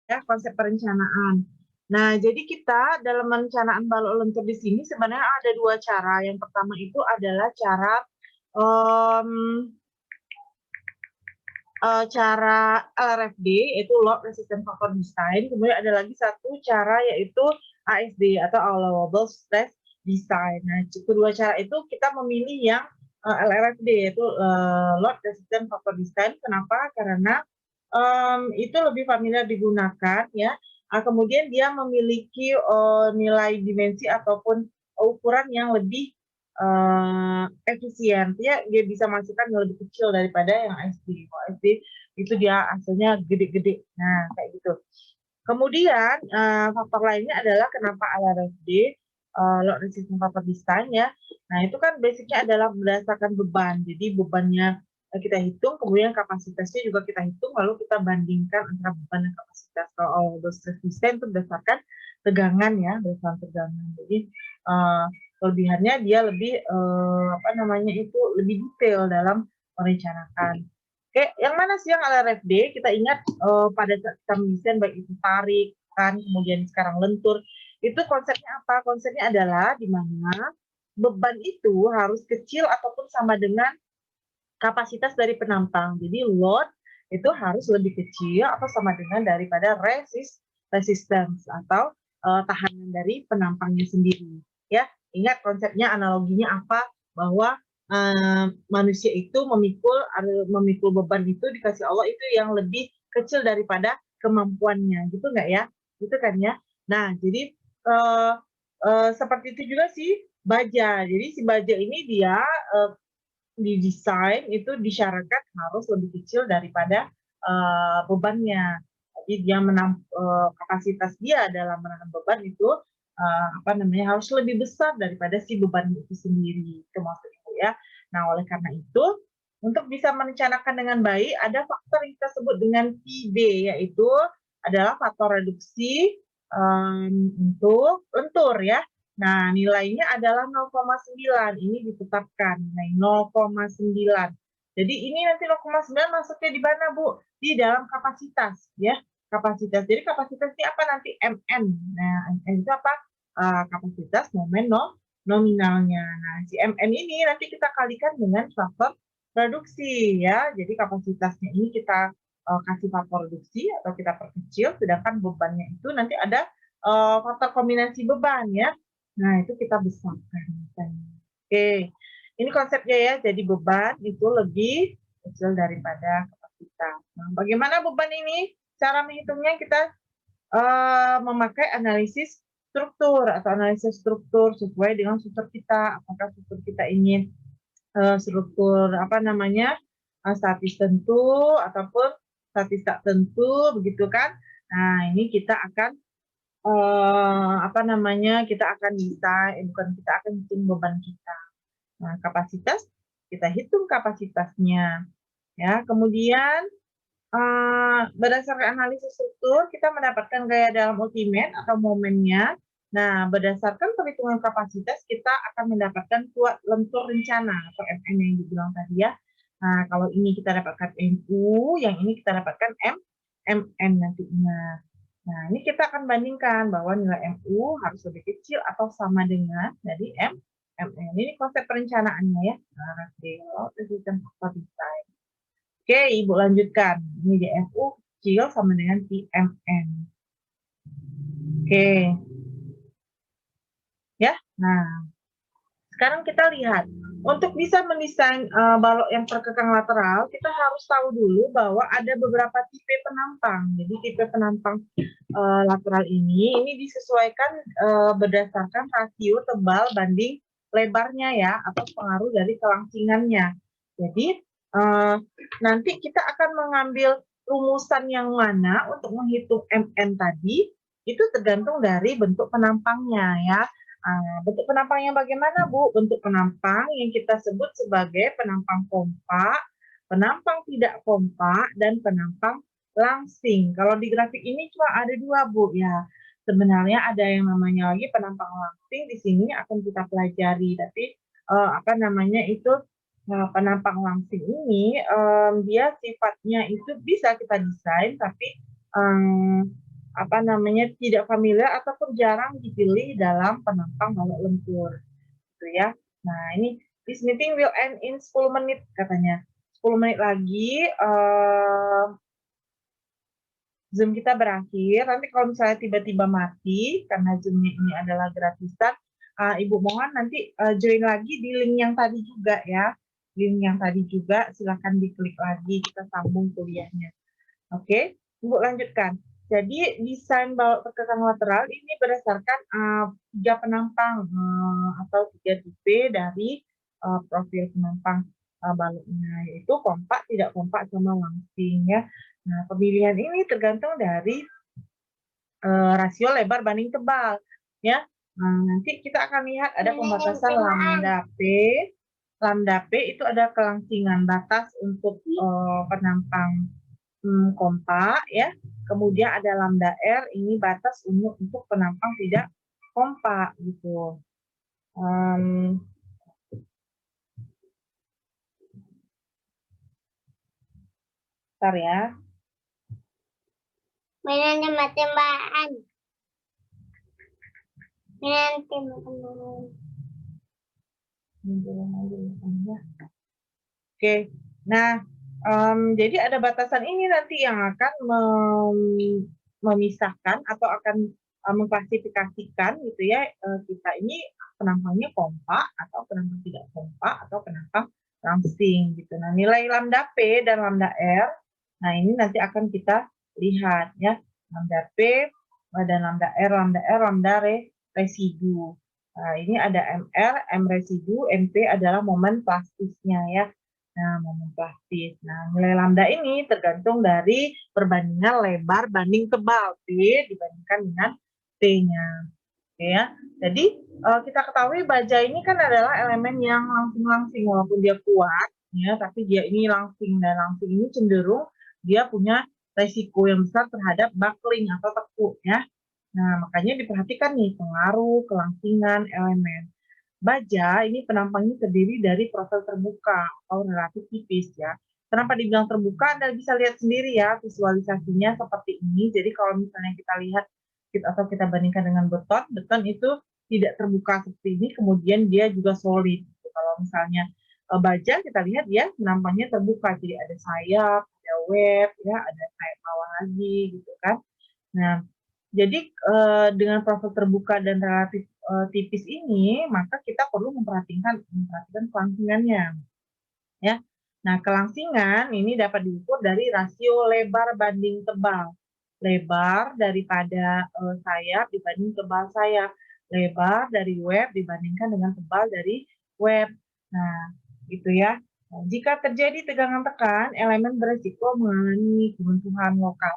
ya, konsep perencanaan. Nah, jadi kita dalam perencanaan balok lentur di sini sebenarnya ada dua cara. Yang pertama itu adalah um, cara LRFD, yaitu Load Resistant Factor Design. Kemudian ada lagi satu cara yaitu ASD atau Allowable Stress Design. Nah, kedua cara itu kita memilih yang LRFD, yaitu Load Resistant Factor Design. Kenapa? Karena itu lebih familiar digunakan, ya. Kemudian dia memiliki nilai dimensi ataupun ukuran yang lebih efisien, ya. Dia bisa masukkan yang lebih kecil daripada yang ASD. Kalau ASD itu dia hasilnya gede-gede. Nah, kayak gitu. Kemudian faktor lainnya adalah kenapa LRFD, load resistance factor design, ya. Nah, itu kan basicnya adalah berdasarkan beban. Jadi bebannya kita hitung, kemudian kapasitasnya juga kita hitung, lalu kita bandingkan antara beban dan kapasitas. Kalau load stress design itu berdasarkan tegangan, ya, berdasarkan tegangan. Jadi kelebihannya dia lebih apa namanya itu lebih detail dalam merencanakan. Oke, yang mana sih yang LRFD? Kita ingat pada saat kita mendesain baik itu tarik, kan, kemudian sekarang lentur, itu konsepnya apa? Konsepnya adalah di mana beban itu harus kecil ataupun sama dengan kapasitas dari penampang. Jadi load itu harus lebih kecil atau sama dengan daripada resistance atau tahanan dari penampangnya sendiri. Ya, ingat konsepnya, analoginya apa? Bahwa manusia itu memikul beban itu dikasih Allah itu yang lebih kecil daripada kemampuannya, gitu nggak ya? Gitu kan ya. Nah, jadi seperti itu juga sih baja. Jadi si baja ini dia didesain itu disyaratkan harus lebih kecil daripada bebannya. Jadi dia kapasitas dia dalam menahan beban itu apa namanya harus lebih besar daripada si beban itu sendiri. Itu maksud Ibu, ya. Nah, oleh karena itu untuk bisa merencanakan dengan baik ada faktor yang kita sebut dengan PB, yaitu adalah faktor reduksi untuk lentur, ya. Nah, nilainya adalah 0,9. Ini ditetapkan nilai 0,9. Jadi ini nanti 0,9 masuknya di mana, Bu? Di dalam kapasitas, ya. Kapasitas. Jadi kapasitas ini apa nanti? MN. Nah, MN itu apa? Kapasitas momen nominalnya. Nah, si MN ini nanti kita kalikan dengan faktor reduksi, ya. Jadi kapasitasnya ini kita kasih faktor reduksi atau kita perkecil, sedangkan bebannya itu nanti ada faktor kombinasi beban, ya. Nah, itu kita besarkan. Oke, ini konsepnya, ya. Jadi beban itu lebih kecil daripada kapasitas. Nah, bagaimana beban ini? Cara menghitungnya kita memakai analisis struktur atau analisis struktur sesuai dengan struktur kita. Apakah struktur kita ingin struktur apa namanya statis tentu ataupun statis tak tentu, begitu kan? Nah, ini kita akan apa namanya kita akan bukan kita akan hitung beban kita. Nah, kapasitas kita hitung kapasitasnya, ya. Kemudian berdasarkan analisis struktur kita mendapatkan gaya dalam ultimate atau momennya. Nah, berdasarkan perhitungan kapasitas kita akan mendapatkan kuat lentur rencana atau MN yang dibilang tadi, ya. Nah, kalau ini kita dapatkan MU, yang ini kita dapatkan MN nantinya. Nah, ini kita akan bandingkan bahwa nilai MU harus lebih kecil atau sama dengan dari MN. Ini konsep perencanaannya, ya. Nah, resistance factor design. Oke, Ibu lanjutkan. Ini di MU kecil sama dengan PMN. Oke. Ya, nah. Sekarang kita lihat, untuk bisa mendesain balok yang terkekang lateral, kita harus tahu dulu bahwa ada beberapa tipe penampang. Jadi tipe penampang lateral ini disesuaikan berdasarkan rasio tebal banding lebarnya, ya, atau pengaruh dari kelangsingannya. Jadi nanti kita akan mengambil rumusan yang mana untuk menghitung MN tadi, itu tergantung dari bentuk penampangnya, ya. Bentuk penampangnya bagaimana, Bu? Bentuk penampang yang kita sebut sebagai penampang kompak, penampang tidak kompak, dan penampang langsing. Kalau di grafik ini cuma ada dua, Bu, ya. Sebenarnya ada yang namanya lagi penampang langsing, di sini akan kita pelajari. Tapi apa namanya itu penampang langsing ini dia sifatnya itu bisa kita desain, tapi apa namanya, tidak familiar ataupun jarang dipilih dalam penampang balok lentur, gitu ya. Nah, ini this meeting will end in 10 menit katanya. 10 menit lagi Zoom kita berakhir. Nanti kalau misalnya tiba-tiba mati karena Zoom ini adalah gratisan, Ibu mohon nanti join lagi di link yang tadi juga ya. Link yang tadi juga silakan diklik lagi, kita sambung kuliahnya. Oke, Ibu lanjutkan. Jadi desain balok pergerakan lateral ini berdasarkan 3 penampang atau 3 tipe dari profil penampang baloknya, yaitu kompak, tidak kompak, sama langsing ya. Nah, pemilihan ini tergantung dari rasio lebar banding tebal ya. Nah, nanti kita akan lihat ada pembatasan lambda P. Lambda P itu ada kelangsingan batas untuk penampang kompak ya. Kemudian ada lambda R, ini batas untuk penampang tidak kompak gitu. Bentar ya. Mainannya mati-matian. Mainan teman-teman. Oke, nah jadi ada batasan ini nanti yang akan memisahkan atau akan mengklasifikasikan gitu ya, kita ini penampangnya kompak atau penampang tidak kompak atau penampang langsing gitu. Nah, nilai lambda P dan lambda R, nah ini nanti akan kita lihat ya, lambda P dan lambda R, lambda residu. Nah, ini ada MR, M residu, MP adalah momen plastisnya ya. Nah, momen plastis. Nah, nilai lambda ini tergantung dari perbandingan lebar banding tebal, P dibandingkan dengan T-nya. Oke ya. Jadi, kita ketahui baja ini kan adalah elemen yang langsing-langsing, walaupun dia kuat, ya, tapi dia ini langsing, dan langsing ini cenderung dia punya resiko yang besar terhadap buckling atau tekuk, ya. Nah, makanya diperhatikan nih pengaruh kelangsingan elemen. Baja ini penampangnya terdiri dari profil terbuka atau relatif tipis ya. Kenapa dibilang terbuka? Anda bisa lihat sendiri ya visualisasinya seperti ini. Jadi kalau misalnya kita lihat atau kita bandingkan dengan beton, beton itu tidak terbuka seperti ini, kemudian dia juga solid. Kalau misalnya baja kita lihat dia penampangnya terbuka, jadi ada sayap, ada web, ya, ada sayap bawah lagi gitu kan. Nah, jadi dengan profil terbuka dan relatif tipis ini, maka kita perlu memperhatikan kelangsingannya, ya. Nah, kelangsingan ini dapat diukur dari rasio lebar banding tebal. Lebar daripada sayap dibanding tebal sayap. Lebar dari web dibandingkan dengan tebal dari web. Nah, gitu ya. Nah, jika terjadi tegangan tekan, elemen beresiko mengalami kebuntuan lokal.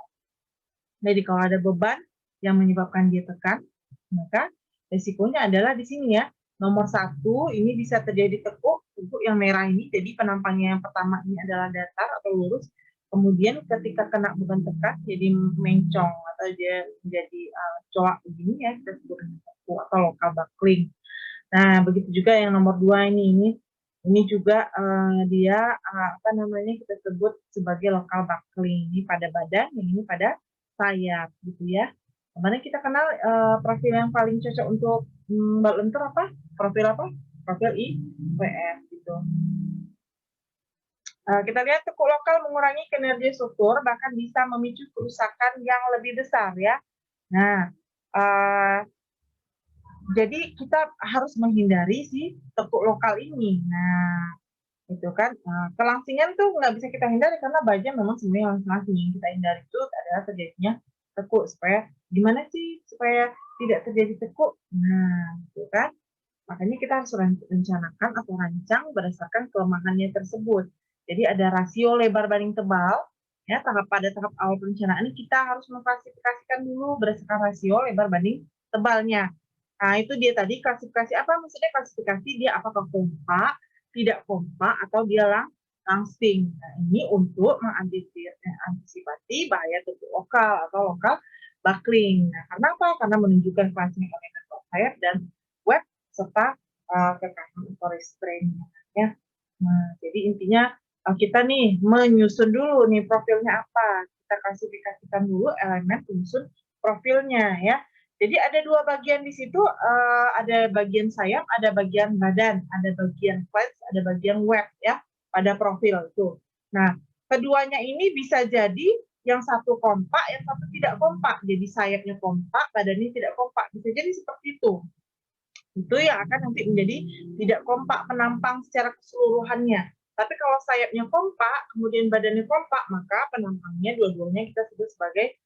Jadi kalau ada beban yang menyebabkan dia tekan, maka resikonya adalah di sini ya. Nomor 1, ini bisa terjadi tekuk yang merah ini, jadi penampangnya yang pertama ini adalah datar atau lurus. Kemudian ketika kena beban tekan, jadi mencong atau dia menjadi coak begini ya, kita sebut tekuk atau lokal buckling. Nah, begitu juga yang nomor 2 ini juga dia apa namanya kita sebut sebagai lokal buckling. Ini pada badan, yang ini pada sayap gitu ya. Kemarin kita kenal profil yang paling cocok untuk balok lentur apa? Profil apa? Profil IWF gitu. Kita lihat tekuk lokal mengurangi kinerja struktur, bahkan bisa memicu kerusakan yang lebih besar ya. Nah, jadi kita harus menghindari si tekuk lokal ini. Nah, itu kan kelangsingan tuh nggak bisa kita hindari karena baja memang sebenarnya langsing. Yang kita hindari itu adalah terjadinya tekuk, supaya gimana sih supaya tidak terjadi tekuk. Nah, itu kan makanya kita harus rencanakan atau rancang berdasarkan kelemahannya tersebut. Jadi ada rasio lebar banding tebal ya. Pada tahap awal perencanaan ini kita harus mengklasifikasikan dulu berdasarkan rasio lebar banding tebalnya. Nah, itu dia tadi klasifikasi apa? Maksudnya klasifikasi dia apakah kompak, tidak kompak, atau dia langsing. Nah, ini untuk mengantisipasi bahaya tekuk lokal atau lokal buckling. Nah, karena apa? Karena menunjukkan kelangsingan elemen sayap dan web serta kekakan restraint ya. Nah, jadi intinya kita nih menyusun dulu nih profilnya apa. Kita klasifikasikan dulu elemen penyusun profilnya ya. Jadi ada dua bagian di situ, ada bagian sayap, ada bagian badan, ada bagian flange, ada bagian web ya pada profil itu. Nah, keduanya ini bisa jadi yang satu kompak, yang satu tidak kompak. Jadi sayapnya kompak, badannya tidak kompak. Bisa jadi seperti itu. Itu yang akan nanti menjadi tidak kompak penampang secara keseluruhannya. Tapi kalau sayapnya kompak, kemudian badannya kompak, maka penampangnya dua-duanya kita sebut sebagai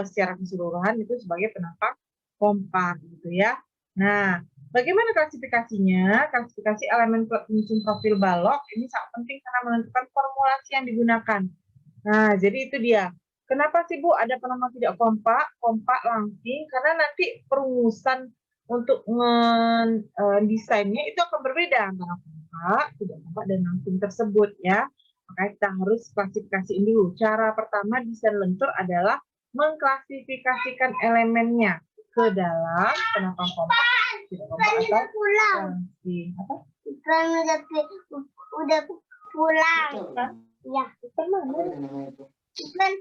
secara keseluruhan itu sebagai penampang kompak gitu ya. Nah, bagaimana klasifikasinya? Klasifikasi elemen penyusun profil balok ini sangat penting karena menentukan formulasi yang digunakan. Nah, jadi itu dia. Kenapa sih Bu ada penampang tidak kompak, kompak langsing? Karena nanti perumusan untuk desainnya itu akan berbeda antara kompak, tidak kompak, dan langsing tersebut ya. Maka kita harus klasifikasiin dulu. Cara pertama desain lentur adalah mengklasifikasikan elemennya ke dalam penampang kompak, tidak kompak atau langsing. Apa? Udah pulang. Ya. Mana? Kan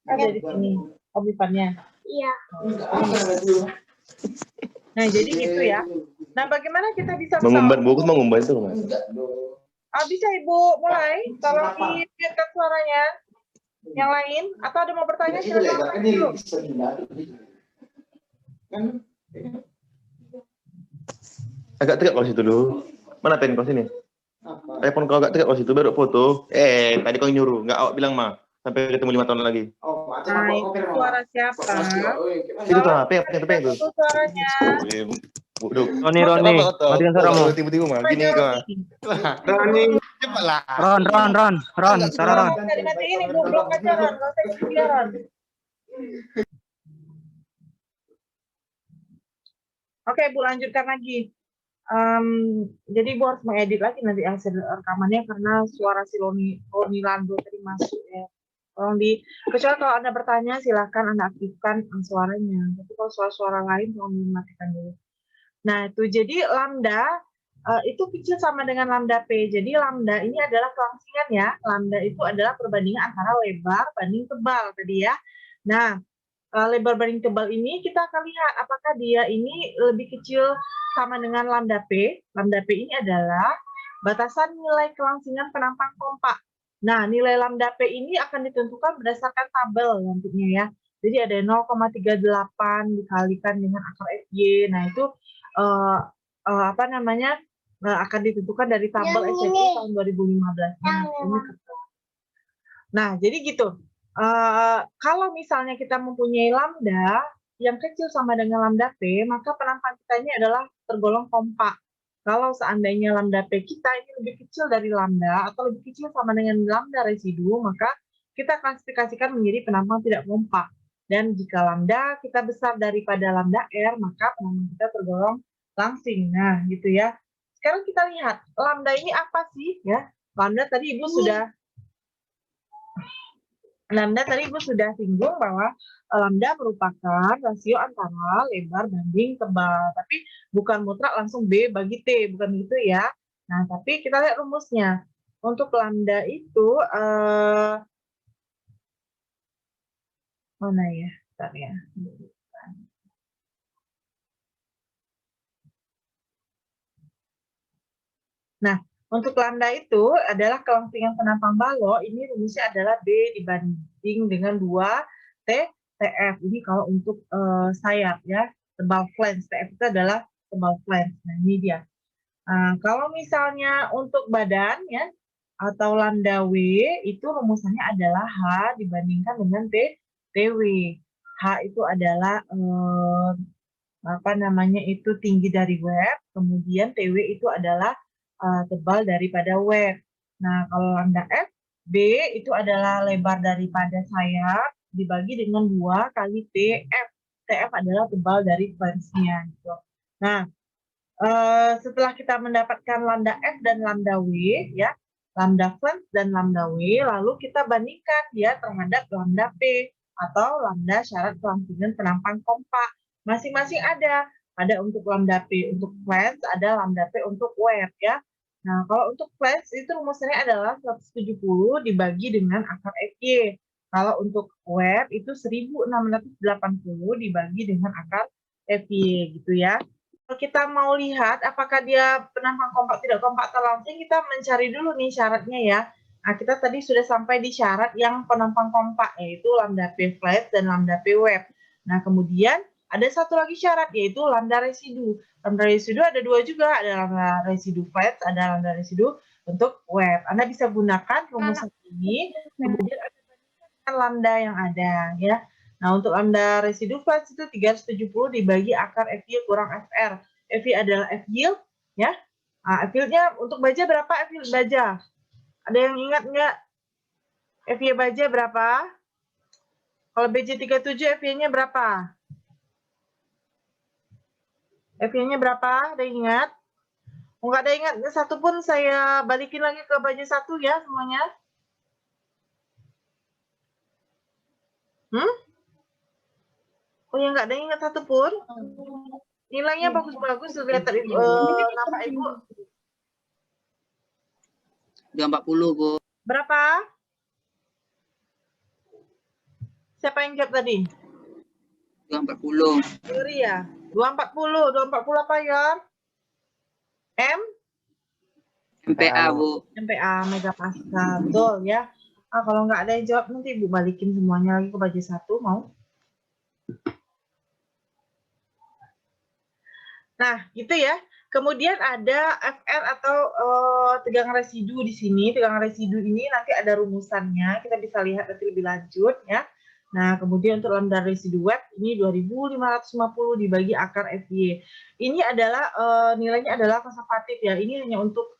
Ada di sini. Obifannya. iya. Nah, jadi gitu ya. Nah, bagaimana kita bisa mengumbar buku mengumbar itu Mas. Bisa Ibu mulai? Tolong dibiarkan suaranya. Yang lain atau ada mau bertanya silakan dulu. Agak tegak kalau situ dulu. Mana pen kau sini? iPhone kau agak tegak kalau situ baru foto. Tadi kau nyuruh, nggak awak bilang mah. Sampai ketemu 5 tahun lagi. Nah, itu suara siapa? Itu tuh apa? Peng tuh. Itu suaranya. Roni, matikan suaramu. Tiba-tiba mah gini kau. Roni, Cepatlah. Ron, suara Ron. Nggak dimatiin, Ibu. Blok aja, Ron. Nggak usah ikut dia, Ron. Oke, Bu, lanjutkan lagi. Jadi Ibu harus mengedit lagi nanti hasil rekamannya karena suara si Roni Lando tadi masuk ya. Tolong kecuali kalau Anda bertanya silahkan Anda aktifkan suaranya. Tapi kalau suara-suara lain tolong dimatikan dulu. Nah, itu jadi lambda itu kecil sama dengan lambda P. Jadi lambda ini adalah kelangsingan ya. Lambda itu adalah perbandingan antara lebar banding tebal tadi ya. Nah, lebar banding tebal ini kita akan lihat apakah dia ini lebih kecil sama dengan lambda P. Lambda P ini adalah batasan nilai kelangsingan penampang kompak. Nah, nilai lambda P ini akan ditentukan berdasarkan tabel nantinya ya. Jadi ada 0,38 dikalikan dengan akar FY. Nah, itu akan ditentukan dari tabel SNI tahun 2015. Nah, jadi gitu. Kalau misalnya kita mempunyai lambda yang kecil sama dengan lambda P, maka penampang kita ini adalah tergolong kompak. Kalau seandainya lambda P kita ini lebih kecil dari lambda atau lebih kecil sama dengan lambda residu, maka kita klasifikasikan menjadi penampang tidak kompak. Dan jika lambda kita besar daripada lambda R, maka penampang kita tergolong langsing. Nah, gitu ya. Sekarang kita lihat lambda ini apa sih ya? Lambda tadi Ibu sudah singgung bahwa lambda merupakan rasio antara lebar banding tebal, tapi bukan mutlak langsung B bagi T, bukan gitu ya. Nah, tapi kita lihat rumusnya. Untuk lambda itu mana ya? Bentar ya. Nah, untuk lambda itu adalah kelangsingan penampang balok, ini rumusnya adalah B dibanding dengan 2 TF. Ini kalau untuk sayap ya, tebal flange. TF itu adalah tebal flange. Nah, ini dia. Kalau misalnya untuk badan ya, atau lambda W, itu rumusannya adalah H dibandingkan dengan TW. H itu adalah tinggi dari web, kemudian TW itu adalah tebal daripada web. Nah, kalau lambda F, B itu adalah lebar daripada sayap dibagi dengan 2 kali TF. TF adalah tebal dari flange-nya. Gitu. Nah, setelah kita mendapatkan lambda F dan lambda W, ya, lambda flange dan lambda W, lalu kita bandingkan dia terhadap lambda P atau lambda syarat kelangsingan penampang kompak. Masing-masing ada. Ada untuk lambda P untuk flange, ada lambda P untuk web ya. Nah, kalau untuk flange itu rumusnya adalah 170 dibagi dengan akar FY. Kalau untuk web itu 1680 dibagi dengan akar FY gitu ya. Kalau kita mau lihat apakah dia penampang kompak tidak kompak atau langsing, kita mencari dulu nih syaratnya ya. Nah, kita tadi sudah sampai di syarat yang penampang kompak, yaitu lambda P flat dan lambda P web. Nah, kemudian ada satu lagi syarat, yaitu lambda residu. Lambda residu ada dua juga, ada lambda residu flat, ada lambda residu untuk web. Anda bisa gunakan rumusan ini, kemudian ada lambda yang ada ya. Nah, untuk lambda residu flat itu 370 dibagi akar F yield kurang FR. F yield adalah F yield ya. Nah, F yield-nya untuk baja berapa F yield baja? Ada yang ingat nggak? F yield baja berapa? Kalau BJ37 F yield-nya berapa? F yield-nya berapa? Ada yang ingat? Nggak ada ingat satu pun, saya balikin lagi ke baja 1 ya semuanya. Oh ya, nggak ada ingat satu pun. Nilainya bagus-bagus, lihat tadi nama Ibu. 240, Bu. Berapa? Siapa yang jawab tadi? 240. Yuri ya? 240. 240 apa ya? MPA, Bu. MPA, megapascal. Betul ya. Kalau nggak ada yang jawab, nanti Ibu balikin semuanya lagi ke baja 1, mau? Nah, gitu ya. Kemudian ada FR atau tegangan residu di sini. Tegangan residu ini nanti ada rumusannya. Kita bisa lihat nanti lebih lanjut ya. Nah, kemudian untuk lambda residu web ini 2550 dibagi akar FY. Ini adalah nilainya adalah konservatif ya. Ini hanya untuk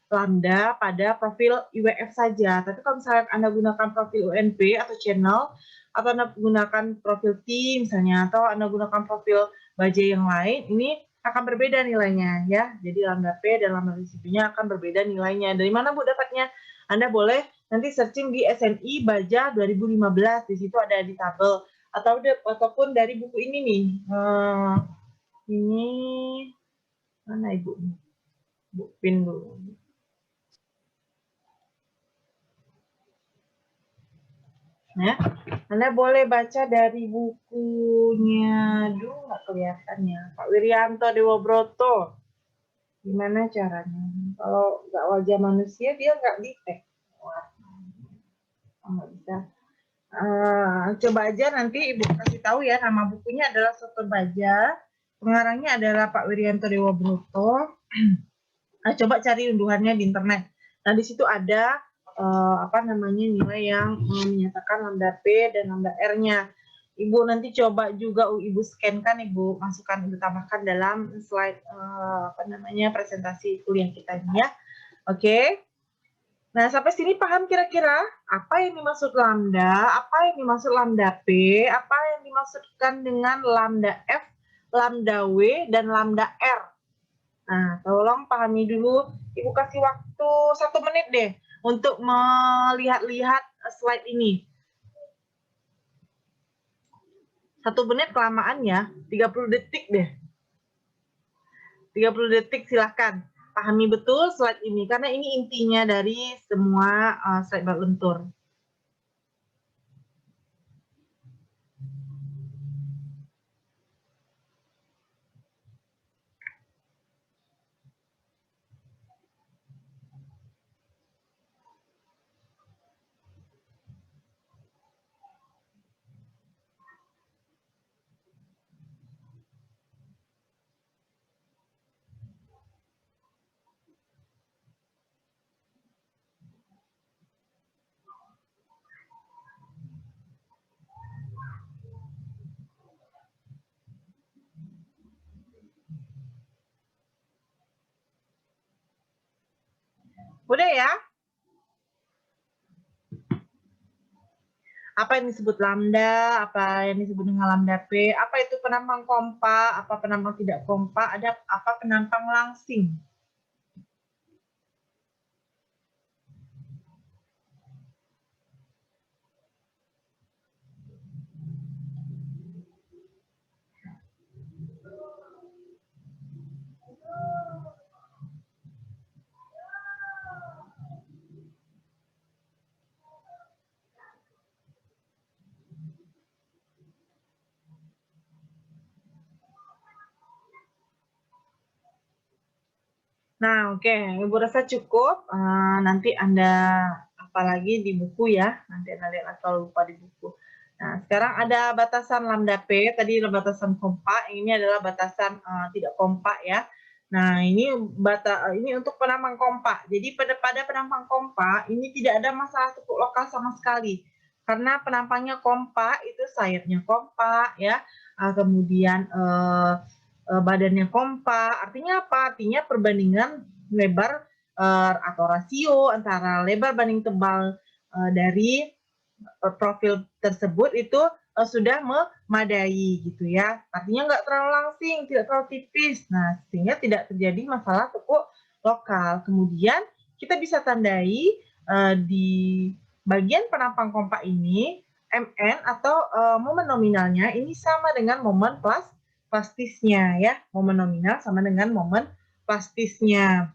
lambda pada profil IWF saja. Tapi kalau misalnya Anda gunakan profil UNP atau channel, atau Anda gunakan profil T misalnya, atau Anda gunakan profil baja yang lain, ini akan berbeda nilainya ya. Jadi lambda P dan lambda residunya akan berbeda nilainya. Dari mana Bu dapatnya? Anda boleh nanti searching di SNI Baja 2015, di situ ada di tabel, ataupun dari buku ini nih. Ini mana Ibu? Bu pin dulu. Ya, Anda boleh baca dari bukunya, aduh nggak kelihatan ya, Pak Wirianto Dewa Broto. Gimana caranya? Kalau nggak wajah manusia, dia nggak di-tag. Nggak bisa. Coba aja nanti Ibu kasih tahu ya, nama bukunya adalah Soto Baja, pengarangnya adalah Pak Wirianto Dewa Broto. Coba cari unduhannya di internet. Nah, di situ ada nilai yang menyatakan lambda P dan lambda R-nya. Ibu nanti coba juga Ibu scan-kan, Ibu masukkan, Ibu tambahkan dalam slide presentasi kuliah kita ini ya. Oke. Nah, sampai sini paham kira-kira apa yang dimaksud lambda, apa yang dimaksud lambda P, apa yang dimaksudkan dengan lambda F, lambda W, dan lambda R. Nah, tolong pahami dulu. Ibu kasih waktu 1 menit deh untuk melihat-lihat slide ini. 1 menit kelamaan ya, 30 detik deh. 30 detik silahkan. Pahami betul slide ini, karena ini intinya dari semua slide bak lentur. Udah ya? Apa yang disebut lambda, apa yang disebut dengan lambda P, apa itu penampang kompak, apa penampang tidak kompak, ada apa penampang langsing. Nah, oke, Ibu rasa cukup. Nanti Anda apalagi di buku ya, nanti Anda lihat atau lupa di buku. Nah, sekarang ada batasan lambda P, tadi adalah batasan kompak, ini adalah batasan tidak kompak ya. Nah, ini ini untuk penampang kompak. Jadi pada penampang kompak ini tidak ada masalah tekuk lokal sama sekali. Karena penampangnya kompak itu sayapnya kompak ya. Kemudian badannya kompak. Artinya apa? Artinya perbandingan lebar atau rasio antara lebar banding tebal dari profil tersebut itu sudah memadai gitu ya. Artinya nggak terlalu langsing, tidak terlalu tipis. Nah, sehingga tidak terjadi masalah tekuk lokal. Kemudian kita bisa tandai di bagian penampang kompak ini MN atau momen nominalnya ini sama dengan momen plastisnya ya. Momen nominal sama dengan momen plastisnya.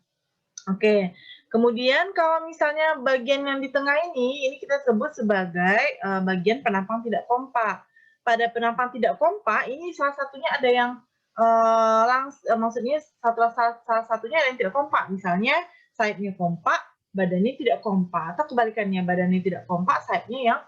Oke. Kemudian kalau misalnya bagian yang di tengah ini kita sebut sebagai bagian penampang tidak kompak. Pada penampang tidak kompak ini salah satunya ada yang maksudnya salah satunya ada yang tidak kompak. Misalnya sayapnya kompak, badannya tidak kompak, atau kebalikannya badannya tidak kompak, sayapnya yang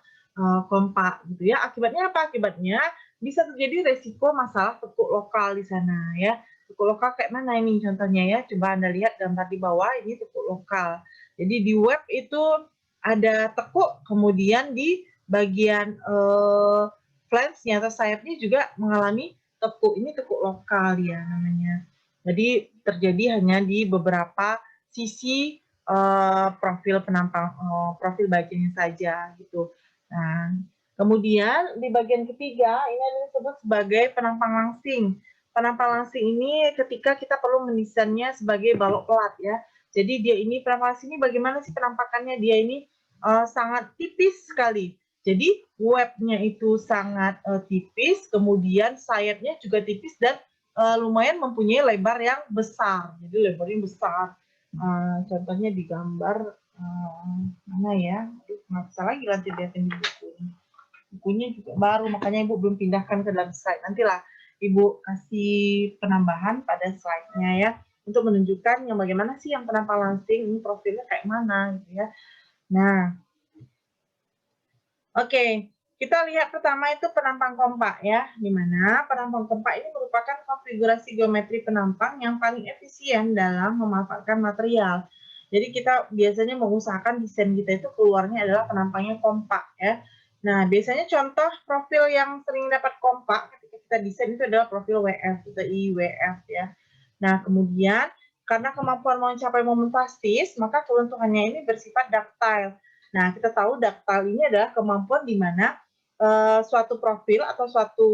kompak gitu ya. Akibatnya apa? Akibatnya bisa terjadi resiko masalah tekuk lokal di sana ya. Tekuk lokal kayak mana ini contohnya ya? Coba Anda lihat gambar di bawah, ini tekuk lokal. Jadi di web itu ada tekuk, kemudian di bagian flange-nya atau sayapnya juga mengalami tekuk. Ini tekuk lokal ya namanya. Jadi terjadi hanya di beberapa sisi profil penampang profil bajanya saja gitu. Nah, kemudian di bagian ketiga ini disebut sebagai penampang langsing. Penampang langsing ini ketika kita perlu mendesainnya sebagai balok pelat ya. Jadi dia ini penampang langsing ini bagaimana sih penampakannya? Dia ini sangat tipis sekali. Jadi webnya itu sangat tipis, kemudian sayapnya juga tipis dan lumayan mempunyai lebar yang besar. Jadi lebarnya besar. Contohnya di gambar mana ya? Nggak bisa lagi nanti lihatin di buku ini. Bukunya juga baru, makanya Ibu belum pindahkan ke dalam slide. Nantilah Ibu kasih penambahan pada slide-nya ya, untuk menunjukkan yang bagaimana sih yang penampang langsing, ini profilnya kayak mana gitu ya. Nah, oke, kita lihat pertama itu penampang kompak ya, di mana penampang kompak ini merupakan konfigurasi geometri penampang yang paling efisien dalam memanfaatkan material. Jadi kita biasanya mengusahakan desain kita itu keluarnya adalah penampangnya kompak ya. Nah, biasanya contoh profil yang sering dapat kompak ketika kita desain itu adalah profil WF, TI, WF ya. Nah, kemudian karena kemampuan mencapai momen plastis, maka keluntuhannya ini bersifat ductile. Nah, kita tahu ductile ini adalah kemampuan di mana suatu profil atau suatu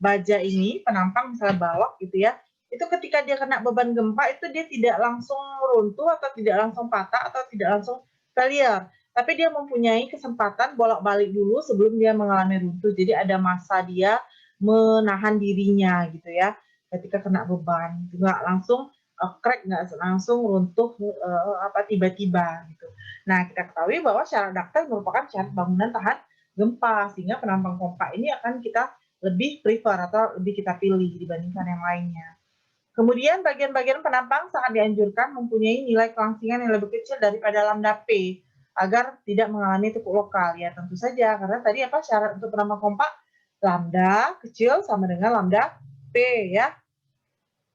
baja ini, penampang misalnya balok gitu ya, itu ketika dia kena beban gempa itu dia tidak langsung runtuh atau tidak langsung patah atau tidak langsung failure. Tapi dia mempunyai kesempatan bolak-balik dulu sebelum dia mengalami runtuh. Jadi ada masa dia menahan dirinya gitu ya ketika kena beban. Nggak langsung crack, nggak langsung runtuh tiba-tiba gitu. Nah, kita ketahui bahwa syarat ductile merupakan syarat bangunan tahan gempa, sehingga penampang kompak ini akan kita lebih prefer atau lebih kita pilih dibandingkan yang lainnya. Kemudian bagian-bagian penampang sangat dianjurkan mempunyai nilai kelangsingan yang lebih kecil daripada lambda P agar tidak mengalami tekuk lokal. Ya tentu saja, karena tadi apa syarat untuk penampang kompak? Lambda kecil sama dengan lambda P ya.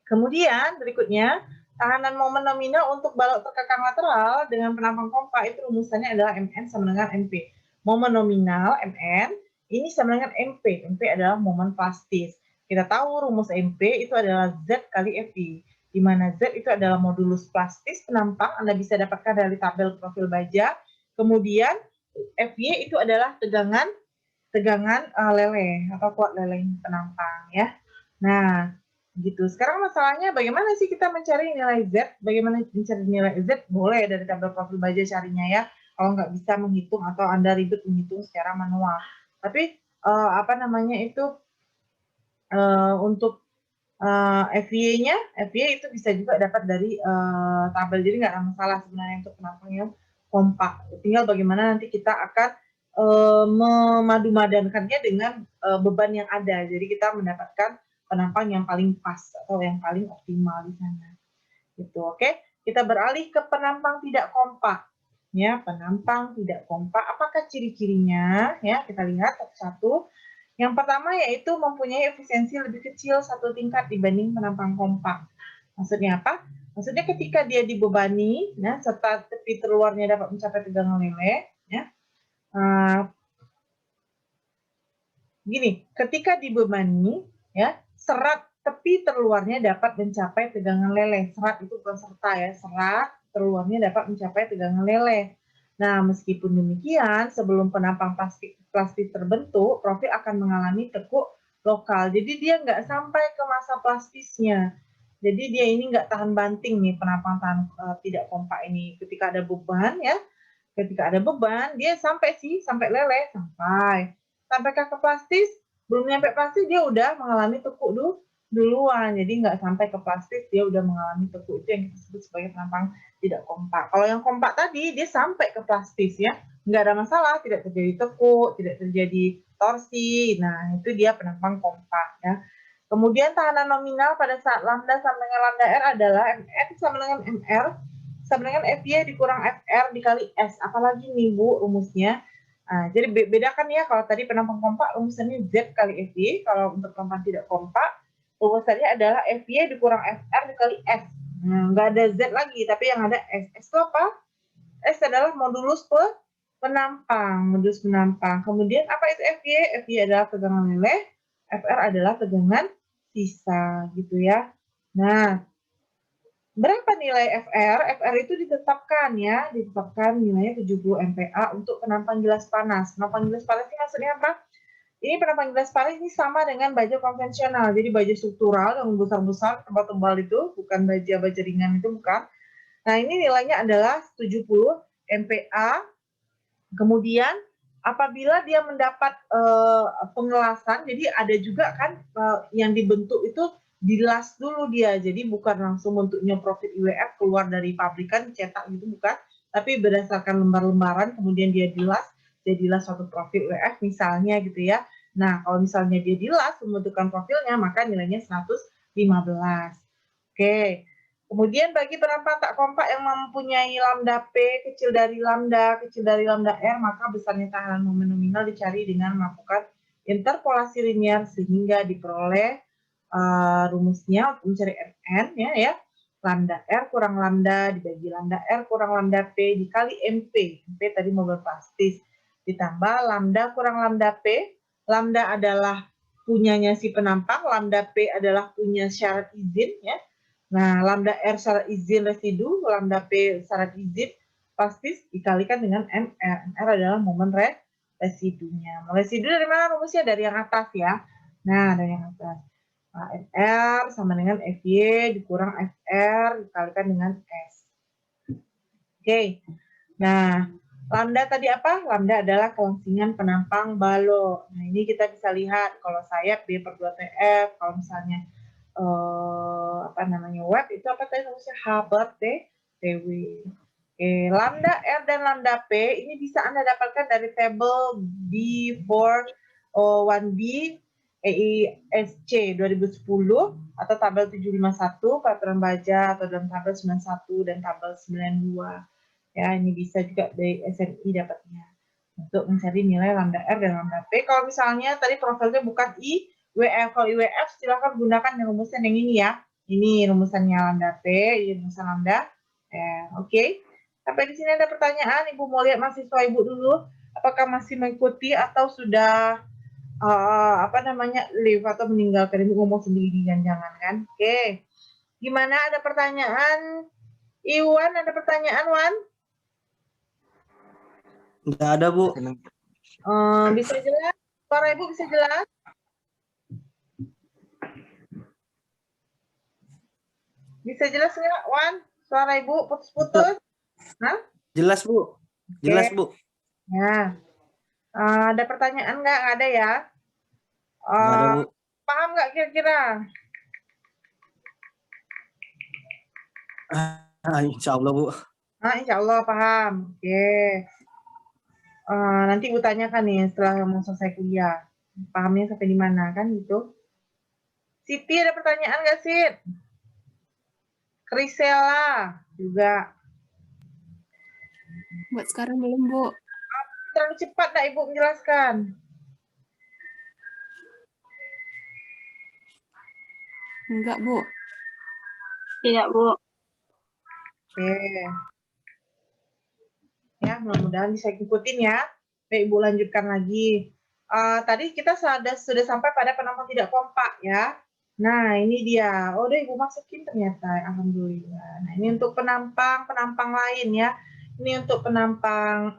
Kemudian berikutnya, tahanan momen nominal untuk balok terkekang lateral dengan penampang kompak itu rumusannya adalah MN sama dengan MP. Momen nominal MN ini sama dengan MP. MP adalah momen plastis. Kita tahu rumus MP itu adalah Z kali FI, di mana Z itu adalah modulus plastis penampang, Anda bisa dapatkan dari tabel profil baja. Kemudian FY itu adalah tegangan leleh atau kuat leleh penampang ya. Nah, gitu. Sekarang masalahnya bagaimana sih kita mencari nilai Z? Bagaimana mencari nilai Z? Boleh dari tabel profil baja carinya ya. Kalau nggak bisa menghitung atau Anda ribet menghitung secara manual. Tapi untuk FY-nya, FY itu bisa juga dapat dari tabel. Jadi nggak ada masalah sebenarnya untuk penampang yang kompak. Tinggal bagaimana nanti kita akan memadu-madankannya dengan beban yang ada. Jadi kita mendapatkan penampang yang paling pas atau yang paling optimal di sana. Gitu, oke? Kita beralih ke penampang tidak kompak. Ya, penampang tidak kompak. Apakah ciri-cirinya? Ya, kita lihat satu-satu. Yang pertama yaitu mempunyai efisiensi lebih kecil 1 tingkat dibanding penampang kompak. Maksudnya apa? Maksudnya ketika dia dibebani, ya, serta tepi terluarnya dapat mencapai tegangan lele, ya. Gini, ketika dibebani, ya, serat tepi terluarnya dapat mencapai tegangan leleh. Serat itu bukan serta ya, serat terluarnya dapat mencapai tegangan leleh. Nah, meskipun demikian, sebelum penampang plastik terbentuk, profil akan mengalami tekuk lokal. Jadi dia nggak sampai ke masa plastisnya. Jadi dia ini nggak tahan banting nih penampang tidak kompak ini. Ketika ada beban ya, ketika ada beban dia sampai leleh, sampaikah ke plastis, belum nyampe plastis dia udah mengalami tekuk duluan. Jadi nggak sampai ke plastis dia udah mengalami tekuk. Itu yang kita sebut sebagai penampang tidak kompak. Kalau yang kompak tadi dia sampai ke plastis ya, nggak ada masalah, tidak terjadi tekuk, tidak terjadi torsi. Nah, itu dia penampang kompak ya. Kemudian tahanan nominal pada saat lambda sama dengan lambda R adalah Mn sama dengan Mr sama dengan Fy dikurang Fr dikali S. Apalagi nih Bu rumusnya? Nah, jadi bedakan ya, kalau tadi penampang kompak rumusannya Z kali Fy, kalau untuk penampang tidak kompak rumusannya adalah Fy dikurang Fr dikali S. Nah, nggak ada Z lagi, tapi yang ada S. S itu apa? S adalah modulus penampang, modulus penampang. Kemudian apa itu Fy? Fy adalah tegangan leleh, Fr adalah tegangan sisa gitu ya. Nah, berapa nilai Fr? Fr itu ditetapkan ya, ditetapkan nilainya 70 MPa untuk penampang gelas panas. Penampang gelas panas ini maksudnya apa? Ini penampang gelas panas ini sama dengan baja konvensional. Jadi baja struktural yang besar-besar, tebal-tebal itu, bukan baja ringan itu, bukan. Nah, ini nilainya adalah 70 MPa. Kemudian apabila dia mendapat pengelasan, jadi ada juga kan yang dibentuk itu dilas dulu dia, jadi bukan langsung bentuknya profil IWF keluar dari pabrikan cetak gitu, bukan, tapi berdasarkan lembar-lembaran kemudian dia dilas, jadilah suatu profil IWF misalnya gitu ya. Nah, kalau misalnya dia dilas membentukkan profilnya, maka nilainya 115. Oke. Kemudian bagi penampang tak kompak yang mempunyai lambda P kecil dari lambda R, maka besarnya tahanan momen nominal dicari dengan melakukan interpolasi linier sehingga diperoleh rumusnya untuk mencari Mn ya, lambda R kurang lambda dibagi lambda R kurang lambda P dikali MP. MP tadi momen plastis ditambah lambda kurang lambda P. Lambda adalah punyanya si penampang, lambda P adalah punya syarat izin ya. Nah, lambda R syarat izin residu, lambda P syarat izin plastis dikalikan dengan MR. MR adalah momen residunya. Residu dari mana rumusnya? Dari yang atas ya. Nah, dari yang atas. Nah, MR sama dengan Fy dikurang Fr dikalikan dengan S. Oke. Nah, lambda tadi apa? Lambda adalah kelangsingan penampang balok. Nah, ini kita bisa lihat kalau sayap B/2TF, kalau misalnya web itu apa tadi rumusnya H/TW. Oke, lambda R dan lambda P ini bisa Anda dapatkan dari tabel D401B EISC 2010 atau tabel 751 peraturan baja atau dalam tabel 91 dan tabel 92. Ya, ini bisa juga dari SMI dapatnya untuk mencari nilai lambda R dan lambda P. Kalau misalnya tadi profilnya bukan IWF, kalau IWF silakan gunakan rumusnya yang ini ya. Ini rumusannya lambda P, ini rumusan lambda R. Oke. Sampai di sini ada pertanyaan, Ibu mau lihat mahasiswa Ibu dulu. Apakah masih mengikuti atau sudah leave atau meninggalkan? Ibu ngomong sendiri jangan kan? Oke. Gimana, ada pertanyaan? Iwan, ada pertanyaan, Wan? Enggak ada, Bu. Bisa jelas? Suara Ibu bisa jelas? Bisa jelas nggak, Wan? Suara Ibu putus-putus? Hah? Jelas, Bu. Jelas, Bu. Ya. Ada pertanyaan nggak? Nggak ada ya? Nggak ada, Bu. Paham nggak kira-kira? Insya Allah, Bu. Insya Allah paham. Oke. Nanti Ibu tanyakan nih setelah mau selesai kuliah. Pahamnya sampai di mana kan gitu. Siti, ada pertanyaan nggak, Sit? Krisela juga. Buat sekarang belum, Bu. Terlalu cepat nggak Ibu menjelaskan? Enggak, Bu. Tidak, Bu. Oke. Ya, mudah-mudahan bisa ikutin ya. Baik, Ibu lanjutkan lagi. Tadi kita sudah sampai pada penampang tidak kompak ya. Nah, ini dia. Oh, udah Ibu masukin ternyata. Alhamdulillah. Nah, ini untuk penampang lain ya. Ini untuk penampang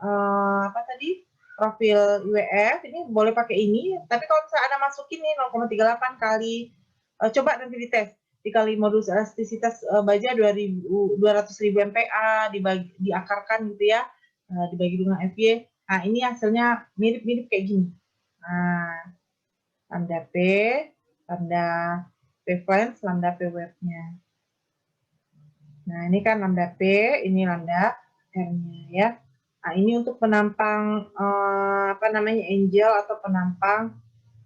apa tadi? Profil IWF. Ini boleh pakai ini. Tapi kalau misalnya Anda masukin nih 0,38 kali, coba nanti dites. Dikali modulus elastisitas baja 200.000 MPa, diakarkan gitu ya. Dibagi dengan FY. Nah, ini hasilnya mirip-mirip kayak gini. Nah, lambda P, lambda P flange, lambda P wave-nya. Nah, ini kan lambda P, ini lambda R-nya ya. Nah, ini untuk penampang apa namanya angel atau penampang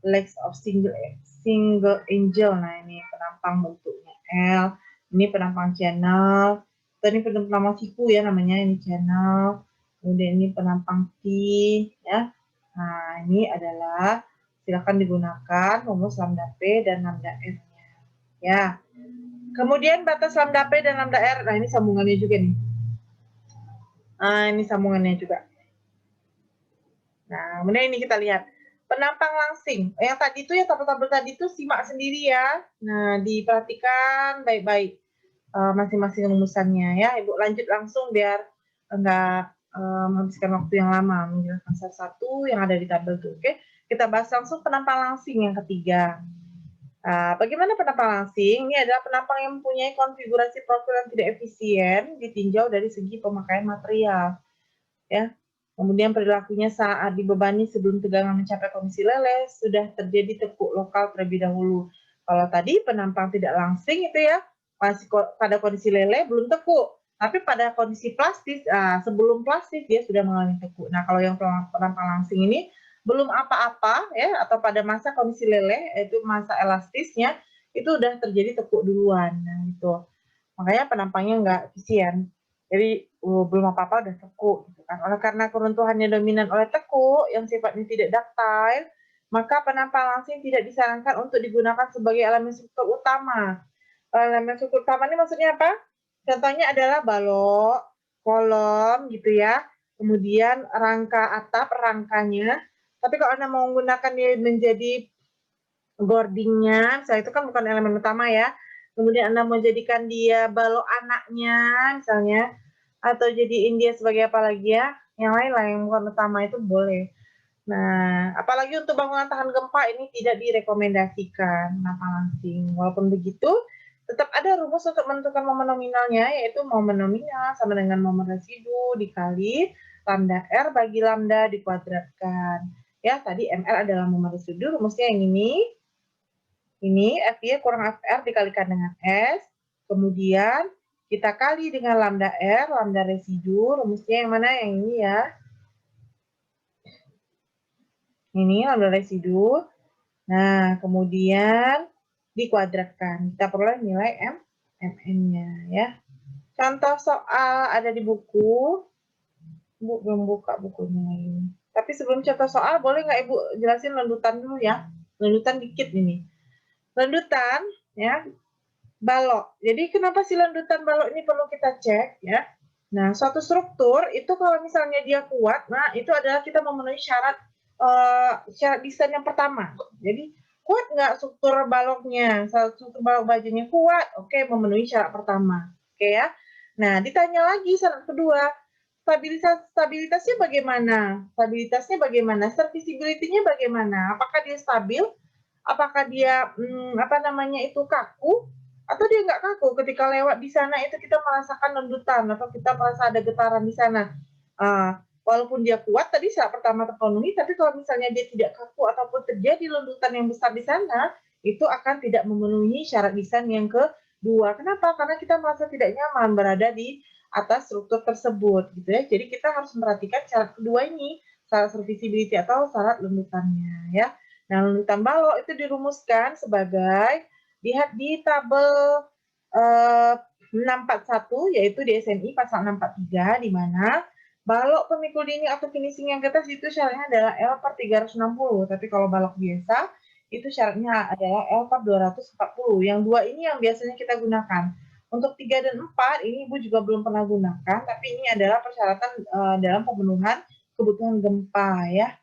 legs of single angel. Nah, ini penampang bentuknya L, ini penampang channel, ini penampang siku ya namanya, ini channel. Kemudian ini penampang T ya. Nah, ini adalah silakan digunakan rumus lambda P dan lambda R-nya. Ya. Kemudian batas lambda P dan lambda R. Nah, ini sambungannya juga nih. Nah, ini sambungannya juga. Nah, kemudian ini kita lihat penampang langsing. Yang tadi itu ya tabel-tabel tadi itu simak sendiri ya. Nah, diperhatikan baik-baik masing-masing rumusannya ya. Ibu lanjut langsung biar enggak menghabiskan waktu yang lama menjelaskan satu-satu yang ada di tabel itu. Oke, kita bahas langsung penampang langsing yang ketiga. Bagaimana penampang langsing? Ini adalah penampang yang mempunyai konfigurasi profil yang tidak efisien ditinjau dari segi pemakaian material. Ya, kemudian perilakunya saat dibebani sebelum tegangan mencapai kondisi leleh sudah terjadi tekuk lokal terlebih dahulu. Kalau tadi penampang tidak langsing itu ya masih pada kondisi leleh belum tekuk. Tapi pada kondisi plastis, sebelum plastis dia sudah mengalami tekuk. Nah, kalau yang penampang langsing ini belum apa-apa ya, atau pada masa kondisi leleh, yaitu masa elastisnya, itu udah terjadi tekuk duluan. Nah, itu. Makanya penampangnya nggak efisien. Jadi belum apa-apa udah tekuk. Gitu kan. Oleh karena keruntuhannya dominan oleh tekuk yang sifatnya tidak ductile, maka penampang langsing tidak disarankan untuk digunakan sebagai elemen struktur utama. Elemen struktur utama ini maksudnya apa? Contohnya adalah balok, kolom gitu ya, kemudian rangka atap, rangkanya. Tapi kalau Anda mau menggunakan dia menjadi boardingnya, misalnya itu kan bukan elemen utama ya, kemudian Anda mau jadikan dia balok anaknya misalnya, atau jadiin dia sebagai apa lagi ya, yang lain lah yang bukan utama itu boleh. Nah, apalagi untuk bangunan tahan gempa ini tidak direkomendasikan penampang langsing. Walaupun begitu, tetap ada rumus untuk menentukan momen nominalnya, yaitu momen nominal sama dengan momen residu dikali lambda R bagi lambda dikuadratkan. Ya, tadi MR adalah momen residu, rumusnya yang ini. Ini FY kurang FR dikalikan dengan S, kemudian kita kali dengan lambda R, lambda residu, rumusnya yang mana? Yang ini ya. Ini lambda residu. Nah, kemudian dikuadratkan. Kita peroleh nilai MN-nya ya. Contoh soal ada di buku. Bu, belum buka bukunya ini. Tapi sebelum contoh soal, boleh nggak Ibu jelasin lanjutan dulu ya? Lanjutan dikit ini. Lanjutan, ya, balok. Jadi kenapa sih lanjutan balok ini perlu kita cek ya? Nah, suatu struktur itu kalau misalnya dia kuat, nah itu adalah kita memenuhi syarat desain yang pertama. Jadi kuat nggak struktur baloknya? Struktur balok bajanya kuat, oke, memenuhi syarat pertama, oke ya. Nah, ditanya lagi syarat kedua, stabilitasnya bagaimana? Stabilitasnya bagaimana? Serviceability-nya bagaimana? Apakah dia stabil? Apakah dia kaku? Atau dia nggak kaku? Ketika lewat di sana itu kita merasakan lendutan atau kita merasa ada getaran di sana. Walaupun dia kuat tadi syarat pertama terpenuhi, tapi kalau misalnya dia tidak kaku ataupun terjadi lendutan yang besar di sana, itu akan tidak memenuhi syarat desain yang kedua. Kenapa? Karena kita merasa tidak nyaman berada di atas struktur tersebut, gitu ya. Jadi kita harus memperhatikan syarat kedua ini, syarat serviceability atau syarat lendutannya, ya. Nah, lendutan balok itu dirumuskan sebagai lihat di tabel 641 yaitu di SNI pasal 643 di mana balok pemikul dinding atau finishing yang ke atas itu syaratnya adalah L per 360, tapi kalau balok biasa itu syaratnya adalah L per 240. Yang dua ini yang biasanya kita gunakan. Untuk 3 dan 4 ini Ibu juga belum pernah gunakan, tapi ini adalah persyaratan dalam pemenuhan kebutuhan gempa ya.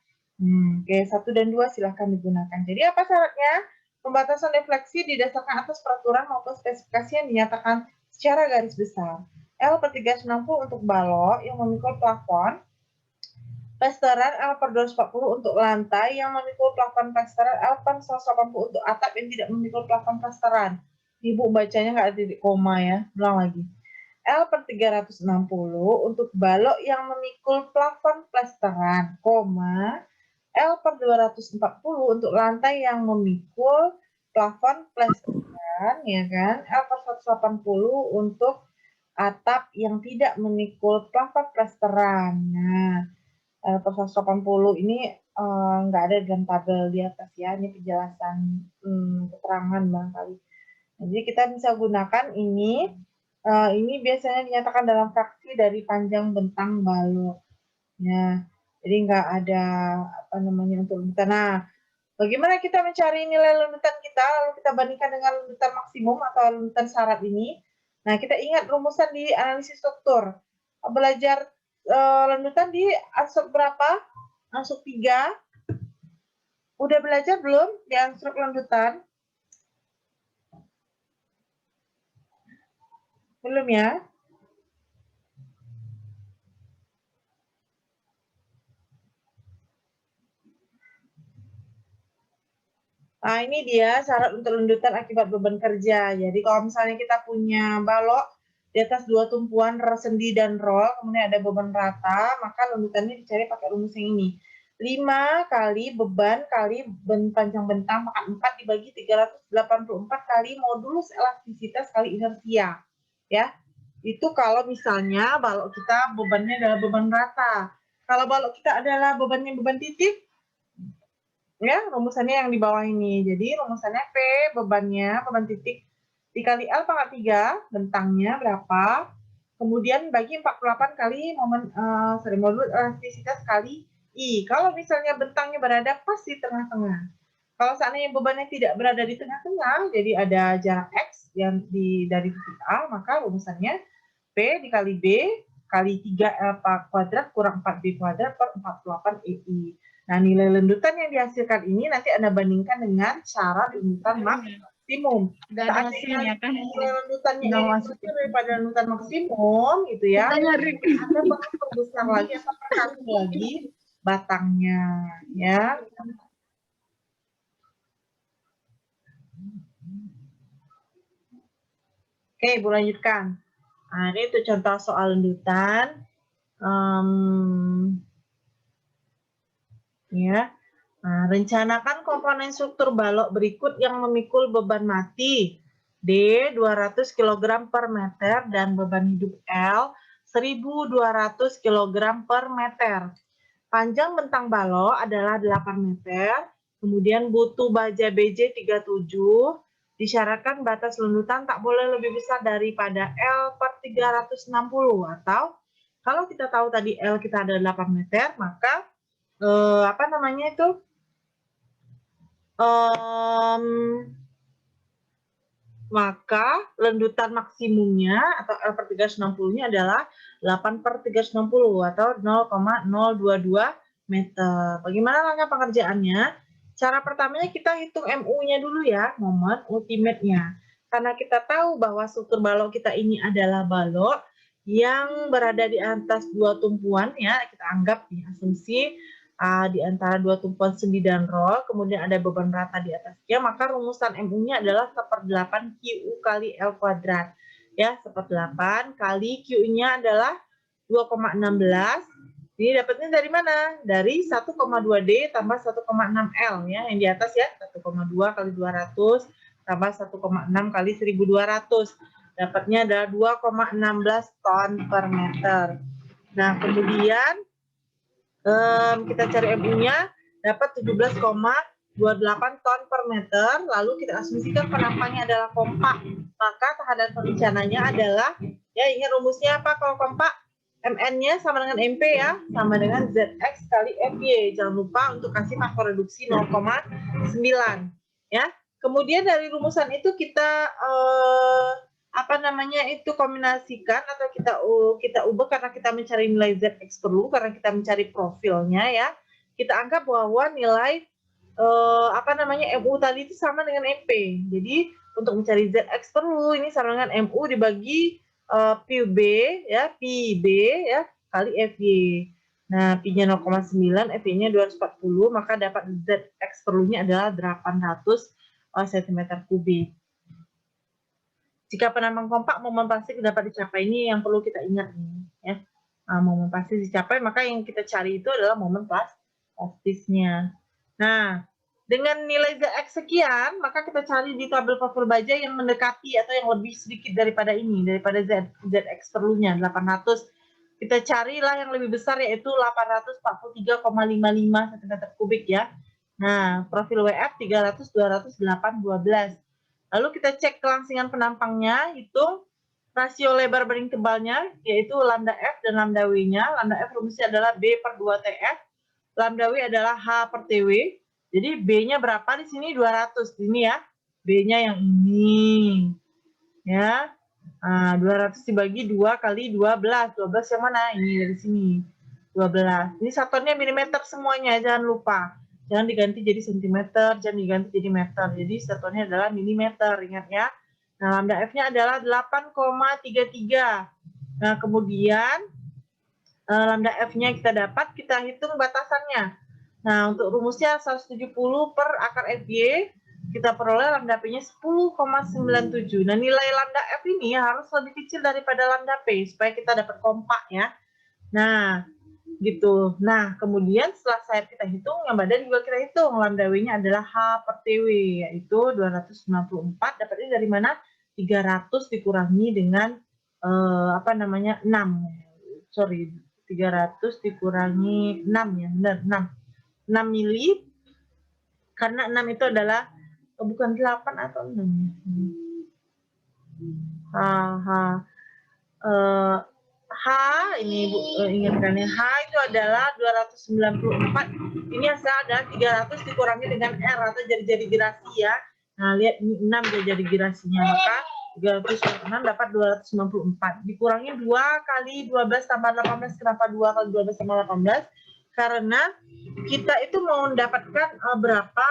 Oke, 1 dan 2 silahkan digunakan. Jadi apa syaratnya? Pembatasan defleksi didasarkan atas peraturan maupun spesifikasi yang dinyatakan secara garis besar. L per 360 untuk balok yang memikul plafon, plesteran L per 240 untuk lantai yang memikul plafon plesteran, L per 180 untuk atap yang tidak memikul plafon plesteran. Ibu bacanya nggak ada titik koma ya, ulang lagi. L per 360 untuk balok yang memikul plafon plesteran, koma, L per 240 untuk lantai yang memikul plafon plesteran, ya kan? L per 180 untuk atap yang tidak memikul plafon plesteran. Nah, L per 180 ini nggak ada dalam tabel di atas ya, ini penjelasan keterangan barangkali. Jadi kita bisa gunakan ini biasanya dinyatakan dalam fraksi dari panjang bentang balok. Ya, jadi nggak ada apa namanya untuk lendutan. Nah, bagaimana kita mencari nilai lendutan kita, lalu kita bandingkan dengan lendutan maksimum atau lendutan syarat ini? Nah, kita ingat rumusan di analisis struktur. Belajar lendutan di ansuk berapa? Ansuk 3. Udah belajar belum di ansuk lendutan? Belum ya? Nah, ini dia syarat untuk lendutan akibat beban kerja. Jadi kalau misalnya kita punya balok di atas 2 tumpuan sendi dan roll, kemudian ada beban rata, maka lendutannya dicari pakai rumus yang ini. 5 kali beban kali panjang bentang maka 4 dibagi 384 kali modulus elastisitas kali inersia. Ya, itu kalau misalnya balok kita bebannya adalah beban rata. Kalau balok kita adalah bebannya beban titik, ya rumusannya yang di bawah ini. Jadi rumusannya P beban titik dikali L pangkat 3 bentangnya berapa, kemudian bagi 48 kali modulus elastisitas kali I. Kalau misalnya bentangnya berada pas di tengah-tengah, kalau seandainya bebannya tidak berada di tengah-tengah, jadi ada jarak X yang dari titik A, maka rumusannya P dikali B kali 3L kuadrat kurang 4B kuadrat per 48 EI. Nah, nilai lendutan yang dihasilkan ini nanti Anda bandingkan dengan syarat lendutan maksimum. Saat nilai lendutannya ini lebih daripada lendutan maksimum, gitu ya. Anda perlu perbesar lagi atau perkali lagi batangnya, ya. Oke, Ibu lanjutkan. Nah, ini itu contoh soal lendutan. Ya. Nah, rencanakan komponen struktur balok berikut yang memikul beban mati D 200 kg per meter dan beban hidup L 1.200 kg per meter. Panjang bentang balok adalah 8 meter, kemudian butuh baja BJ 37, disyaratkan batas lendutan tak boleh lebih besar daripada L per 360, atau kalau kita tahu tadi L kita ada 8 meter, maka maka lendutan maksimumnya atau L per 360-nya adalah 8 per 360 atau 0,022 meter. Bagaimana langkah pengerjaannya? Cara pertamanya kita hitung MU-nya dulu ya, moment ultimate-nya. Karena kita tahu bahwa struktur balok kita ini adalah balok yang berada di atas 2 tumpuan ya, kita anggap di asumsi di antara 2 tumpuan sendi dan roll, kemudian ada beban rata di atasnya, maka rumusan MU-nya adalah 1/8 QU kali L kuadrat. Ya, 1/8 kali Q-nya adalah 2,16. Ini dapatnya dari mana? Dari 1,2D tambah 1,6 L ya, yang di atas ya, 1,2 kali 200 tambah 1,6 kali 1.200. Dapatnya adalah 2,16 ton per meter. Nah, kemudian kita cari MU-nya dapat 17,5 28 ton per meter, lalu kita asumsikan penampangnya adalah kompak, maka tahanan perencananya adalah, ya ingat rumusnya apa kalau kompak? MN-nya sama dengan MP ya, sama dengan ZX kali FY. Jangan lupa untuk kasih faktor reduksi 0,9 ya. Kemudian dari rumusan itu kita kombinasikan atau kita ubah karena kita mencari nilai ZX perlu, karena kita mencari profilnya ya. Kita anggap bahwa nilai MU tadi itu sama dengan MP. Jadi untuk mencari ZX perlu ini sama dengan MU dibagi PB ya, kali FY. Nah, P-nya 0,9, FY-nya 240, maka dapat ZX perlunya adalah 800 cm3. Jika penampang kompak momen plastik dapat dicapai, ini yang perlu kita ingat nih ya. Momen plastik dicapai, maka yang kita cari itu adalah momen plastisnya. Nah, dengan nilai ZX sekian, maka kita cari di tabel profil baja yang mendekati atau yang lebih sedikit daripada ini, daripada ZX perlunya, 800. Kita carilah yang lebih besar, yaitu 843,55 cm3 ya. Nah, profil WF 300, 200, 8, 12. Lalu kita cek kelangsingan penampangnya, hitung rasio lebar banding tebalnya, yaitu lambda F dan lambda W-nya. Lambda F rumusnya adalah B per 2TF, lambda W adalah H per TW. Jadi B-nya berapa di sini? 200. Ini ya. B-nya yang ini. Ya. 200 dibagi 2 kali 12. 12 yang mana? Ini dari sini. 12. Ini satuannya milimeter semuanya, jangan lupa. Jangan diganti jadi sentimeter, jangan diganti jadi meter. Jadi satuannya adalah milimeter, ingat ya. Nah, lambda F-nya adalah 8,33. Nah, kemudian lambda F-nya kita dapat, kita hitung batasannya. Nah, untuk rumusnya 170 per akar FY, kita peroleh lambda P-nya 10,97. Nah, nilai lambda F ini harus lebih kecil daripada lambda P, supaya kita dapat kompak ya. Nah, gitu. Nah, kemudian setelah sayap kita hitung, yang badan juga kita hitung. Lambda W-nya adalah H per TW, yaitu 294. Dapatnya dari mana? 300 dikurangi dengan 6. Sorry, 300 dikurangi 6 ya, benar, 6 mili, karena 6 itu adalah bukan 8 atau 6 H ini ingatkan ya, H itu adalah 294, ini asal ada 300 dikurangi dengan R atau jari-jari gerasi ya. Nah, lihat ini 6 jari-jari gerasinya, maka 306 dapat 294 dikurangi 2 kali 12 tambah 18. Kenapa 2 kali 12 tambah 18? Karena kita itu mau mendapatkan berapa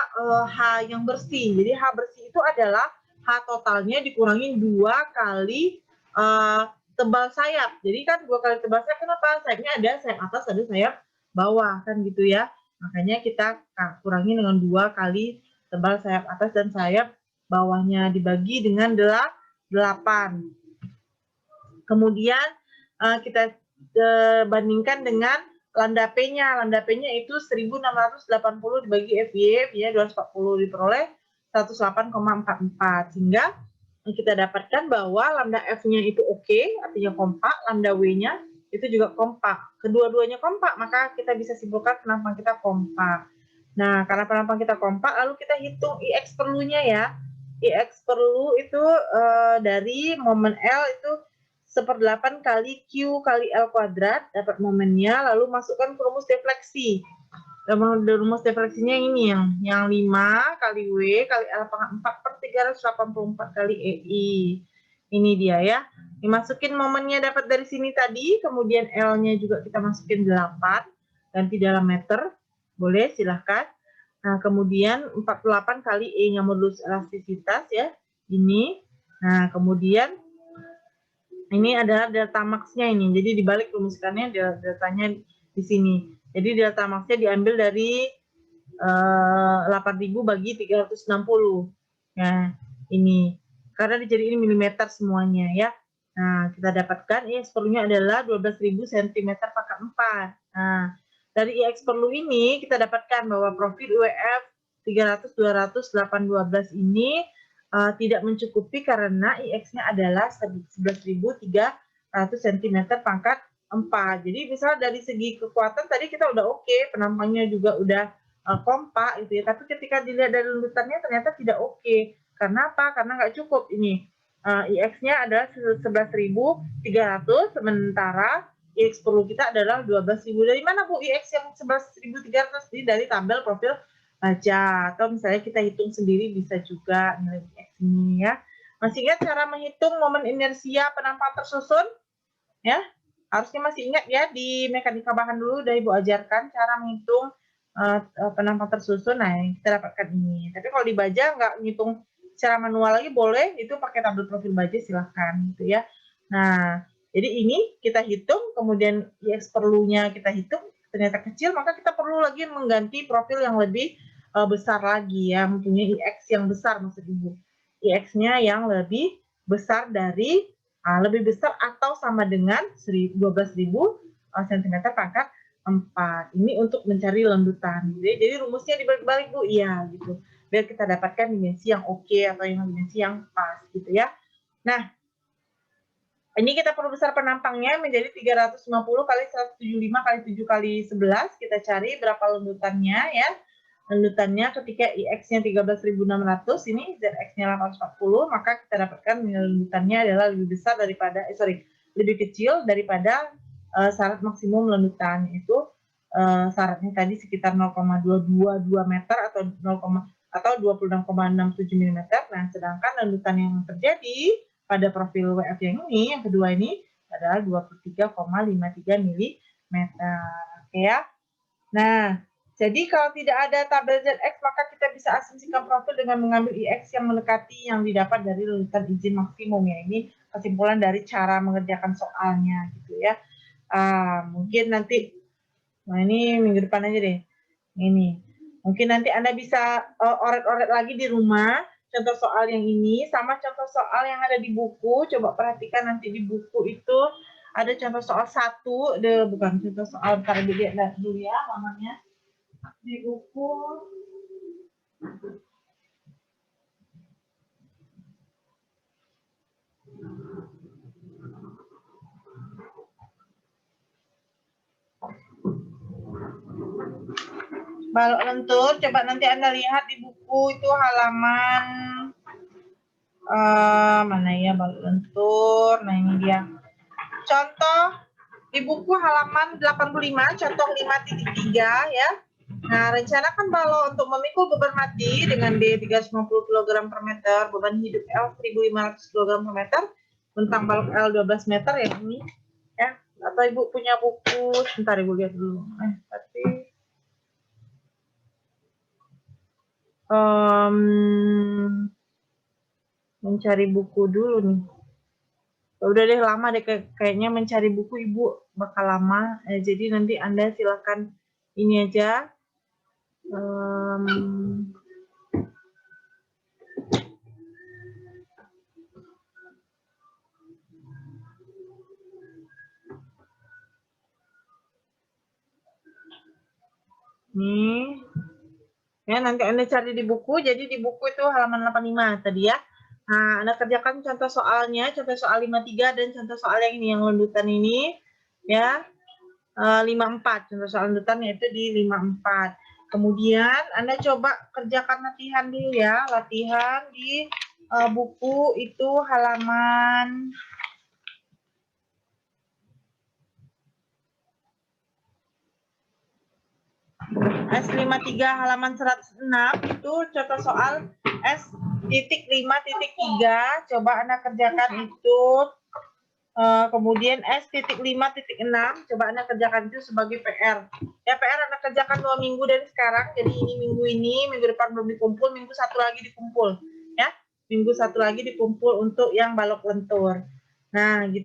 H yang bersih. Jadi H bersih itu adalah H totalnya dikurangi 2 kali tebal sayap. Jadi kan 2 kali tebal sayap, kenapa? Sayapnya ada sayap atas, ada sayap bawah, kan gitu ya. Makanya kita kurangi dengan 2 kali tebal sayap atas dan sayap bawahnya dibagi dengan 8. Kemudian kita bandingkan dengan lambda P-nya. Lambda P-nya itu 1680 dibagi FY, ya 240 diperoleh 108,44. Sehingga kita dapatkan bahwa lambda F-nya itu oke, artinya kompak, lambda W-nya itu juga kompak. Kedua-duanya kompak, maka kita bisa simpulkan penampang kita kompak. Nah, karena penampang kita kompak, lalu kita hitung IX perlunya ya. IX perlu itu dari momen L itu 1/8 kali Q kali L kuadrat, dapat momennya, lalu masukkan ke rumus defleksi. Rumus defleksinya ini yang 5 kali W kali L pangkat 4 per 384 kali EI. Ini dia ya. Dimasukin momennya dapat dari sini tadi, kemudian L-nya juga kita masukin 8, ganti dalam meter, boleh silahkan. Nah, kemudian 48 kali E-nya modulus elastisitas ya, ini. Nah, kemudian ini adalah delta max-nya ini. Jadi dibalik rumuskannya deltanya di sini. Jadi delta max-nya diambil dari 8.000 bagi 360. Nah, ini. Karena dijadiin milimeter semuanya ya. Nah, kita dapatkan IX perlunya adalah 12.000 cm/4. Nah, dari IX perlu ini kita dapatkan bahwa profil UEF 300, 200, 8, 12 ini tidak mencukupi karena IX-nya adalah 11.300 cm/4. Jadi misalnya dari segi kekuatan tadi kita udah oke, penampangnya juga udah kompak gitu ya. Tapi ketika dilihat dari lendutannya ternyata tidak oke. Karena apa? Karena nggak cukup ini. IX-nya adalah 11.300, sementara IX perlu kita adalah 12.000. Dari mana Bu IX yang 11.300? Ini dari tabel profil baja. Atau misalnya kita hitung sendiri bisa juga nilai IX ini ya. Masih ingat cara menghitung momen inersia penampang tersusun? Ya, harusnya masih ingat ya, di mekanika bahan dulu udah Ibu ajarkan cara menghitung penampang tersusun. Nah, yang kita dapatkan ini. Tapi kalau di baja nggak ngitung secara manual lagi boleh, itu pakai tabel profil baja silahkan gitu ya. Nah, jadi ini kita hitung, kemudian IX perlunya kita hitung, ternyata kecil, maka kita perlu lagi mengganti profil yang lebih besar lagi ya, mempunyai IX yang besar maksud Ibu. IX-nya yang lebih besar dari lebih besar atau sama dengan 12.000 cm pangkat 4. Ini untuk mencari lendutan. Jadi rumusnya dibalik-balik Bu, iya gitu. Biar kita dapatkan dimensi yang oke atau yang dimensi yang pas gitu ya. Nah, ini kita perlu besar penampangnya menjadi 350 kali 175 kali 7 kali 11. Kita cari berapa lendutannya ya. Lendutannya ketika IX-nya 13.600, ini ZX-nya 840, maka kita dapatkan lendutannya adalah lebih besar daripada, lebih kecil daripada syarat maksimum lendutan, itu syaratnya tadi sekitar 0,222 meter atau 26,67 mm. Nah, sedangkan lendutan yang terjadi pada profil WF yang ini, yang kedua ini adalah 23,53 mm. Oke ya. Nah, jadi kalau tidak ada tabel ZX, maka kita bisa asumsikan profil dengan mengambil IX yang mendekati yang didapat dari lendutan izin maksimum ya. Ini kesimpulan dari cara mengerjakan soalnya gitu ya. Mungkin nanti, nah ini minggu depan aja deh. Ini, mungkin nanti Anda bisa oret-oret lagi di rumah. Contoh soal yang ini sama contoh soal yang ada di buku. Coba perhatikan nanti di buku itu ada contoh soal 1, bukan contoh soal, bentar lihat dulu ya namanya. Di buku balok lentur, coba nanti Anda lihat di buku itu halaman mana ya balok lentur. Nah, ini dia. Contoh di buku halaman 85, contoh 5.3 ya. Nah, rencanakan balok untuk memikul beban mati dengan D 350 kg per meter, beban hidup L 1.500 kg per meter, bentang balok L 12 meter ya ini. Ya, atau Ibu punya buku, sebentar Ibu lihat dulu. Tapi mencari buku dulu nih. Udah deh, lama deh kayaknya mencari buku Ibu bakal lama. Jadi nanti Anda silakan ini aja. Nih ya, nanti Anda cari di buku. Jadi di buku itu halaman 85 tadi ya. Nah, Anda kerjakan contoh soalnya, contoh soal 53 dan contoh soal yang ini, yang lendutan ini ya. 54, contoh soal lendutan yaitu di 54. Kemudian Anda coba kerjakan latihan dulu ya, latihan di buku itu halaman S53 halaman 106, itu contoh soal S.5.3, coba Anda kerjakan itu. Kemudian S.5.6, coba Anda kerjakan itu sebagai PR. Ya, PR Anda kerjakan 2 minggu dari sekarang. Jadi ini, minggu depan belum dikumpul, minggu 1 lagi dikumpul. Ya, minggu 1 lagi dikumpul untuk yang balok lentur. Nah, gitu.